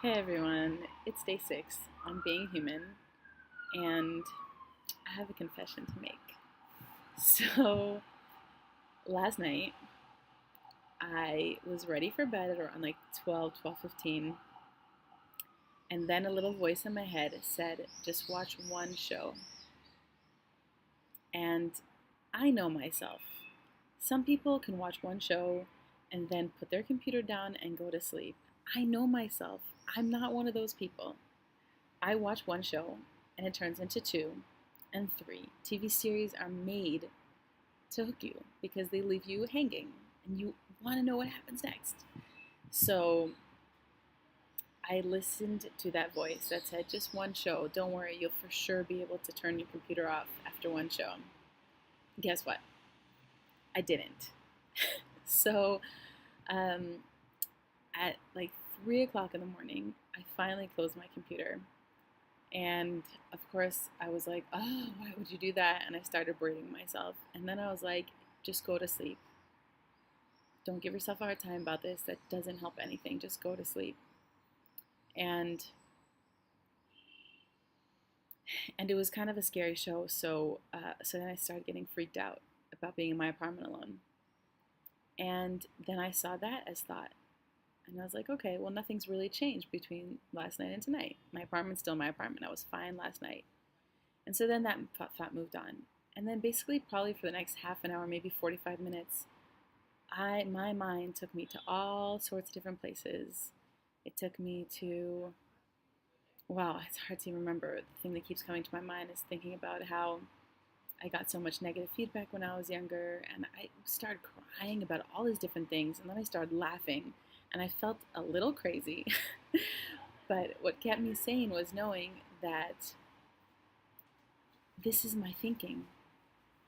Hey everyone, it's day 6 on being human, and I have a confession to make. So, last night I was ready for bed at around like 12:15, and then a little voice in my head said, just watch one show. And I know myself. Some people can watch one show and then put their computer down and go to sleep. I know myself. I'm not one of those people. I watch one show and it turns into two and three. TV series are made to hook you because they leave you hanging and you want to know what happens next. So I listened to that voice that said, just one show. Don't worry, you'll for sure be able to turn your computer off after one show. Guess what? I didn't. So um, at like 3 o'clock in the morning, I finally closed my computer. And of course, I was like, oh, why would you do that? And I started berating myself. And then I was like, just go to sleep. Don't give yourself a hard time about this. That doesn't help anything. Just go to sleep. And it was kind of a scary show. So then I started getting freaked out about being in my apartment alone. And then I saw that as thought. And I was like, okay, well, nothing's really changed between last night and tonight. My apartment's still my apartment. I was fine last night. And so then that thought moved on. And then basically probably for the next half an hour, maybe 45 minutes, my mind took me to all sorts of different places. It took me to, wow, it's hard to remember. The thing that keeps coming to my mind is thinking about how I got so much negative feedback when I was younger, and I started crying about all these different things, and then I started laughing, and I felt a little crazy. But what kept me sane was knowing that this is my thinking,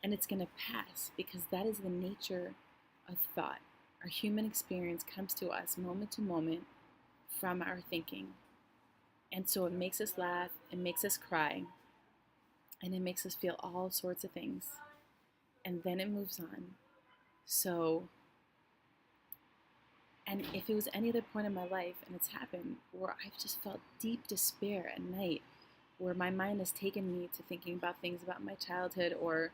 and it's going to pass because that is the nature of thought. Our human experience comes to us moment to moment from our thinking. And so it makes us laugh, it makes us cry, and it makes us feel all sorts of things. And then it moves on. So, and if it was any other point in my life, and it's happened, where I've just felt deep despair at night, where my mind has taken me to thinking about things about my childhood or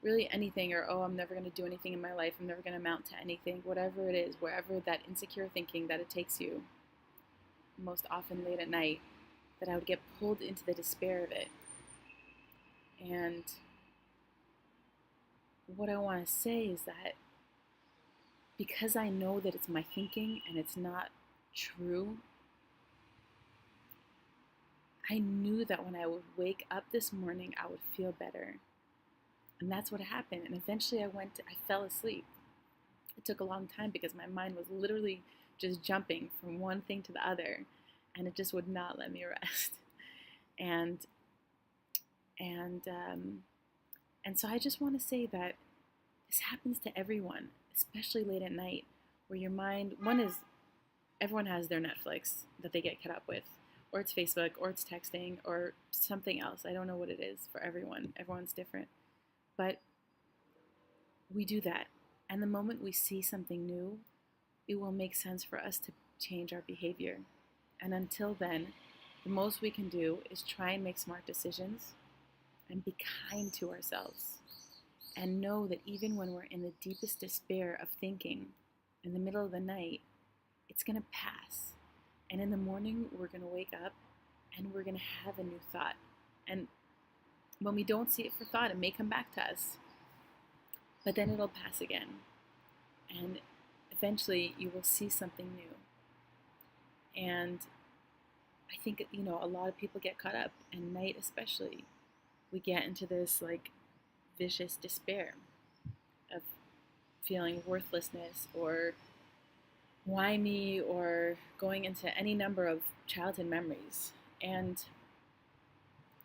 really anything, or oh, I'm never going to do anything in my life, I'm never going to amount to anything, whatever it is, wherever that insecure thinking that it takes you, most often late at night, that I would get pulled into the despair of it. And what I want to say is that because I know that it's my thinking and it's not true, I knew that when I would wake up this morning, I would feel better. And that's what happened. And eventually I fell asleep. It took a long time because my mind was literally just jumping from one thing to the other, and it just would not let me rest. And and um, and so I just want to say that this happens to everyone, especially late at night, where your mind, one is, everyone has their Netflix that they get caught up with, or it's Facebook, or it's texting, or something else. I don't know what it is for everyone. Everyone's different. But we do that. And the moment we see something new, it will make sense for us to change our behavior. And until then, the most we can do is try and make smart decisions and be kind to ourselves. And know that even when we're in the deepest despair of thinking in the middle of the night, it's going to pass. And in the morning, we're going to wake up and we're going to have a new thought. And when we don't see it for thought, it may come back to us, but then it'll pass again. And eventually, you will see something new. And I think, a lot of people get caught up, and night especially, we get into this like vicious despair of feeling worthlessness or why me, or going into any number of childhood memories. And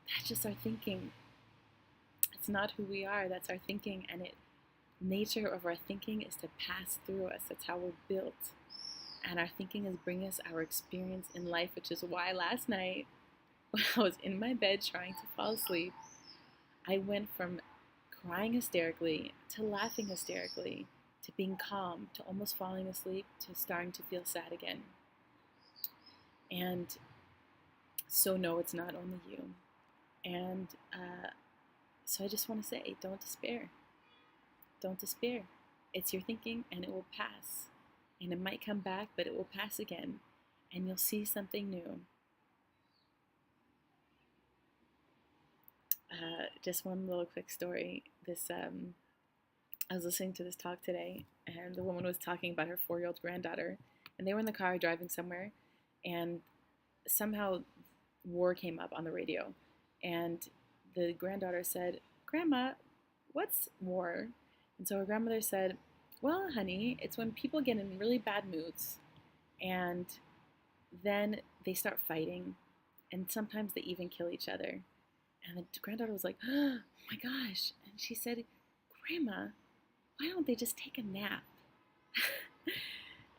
that's just our thinking. It's not who we are, that's our thinking, and it nature of our thinking is to pass through us. That's how we're built. And our thinking is bringing us our experience in life, which is why last night, when I was in my bed trying to fall asleep, I went from crying hysterically to laughing hysterically to being calm to almost falling asleep to starting to feel sad again. And so, no, it's not only you. And so I just want to say, don't despair. Don't despair. It's your thinking and it will pass. And it might come back, but it will pass again. And you'll see something new. Just one little quick story. I was listening to this talk today, and the woman was talking about her 4-year-old granddaughter, and they were in the car driving somewhere, and somehow war came up on the radio, and the granddaughter said, "Grandma, what's war?" And so her grandmother said, "Well, honey, it's when people get in really bad moods, and then they start fighting, and sometimes they even kill each other." And the granddaughter was like, "Oh my gosh." And she said, "Grandma, why don't they just take a nap?"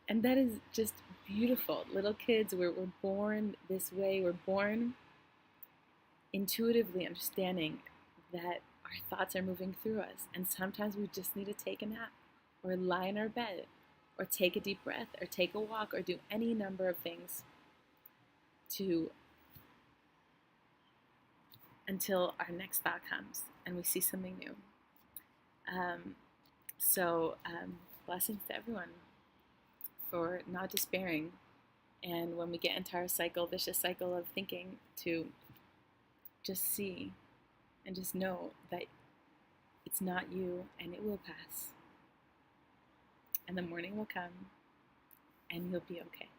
And that is just beautiful. Little kids, we're born this way. We're born intuitively understanding that our thoughts are moving through us. And sometimes we just need to take a nap or lie in our bed or take a deep breath or take a walk or do any number of things to until our next thought comes and we see something new. Blessings to everyone for not despairing. And when we get into our vicious cycle of thinking, to just see and just know that it's not you and it will pass. And the morning will come and you'll be okay.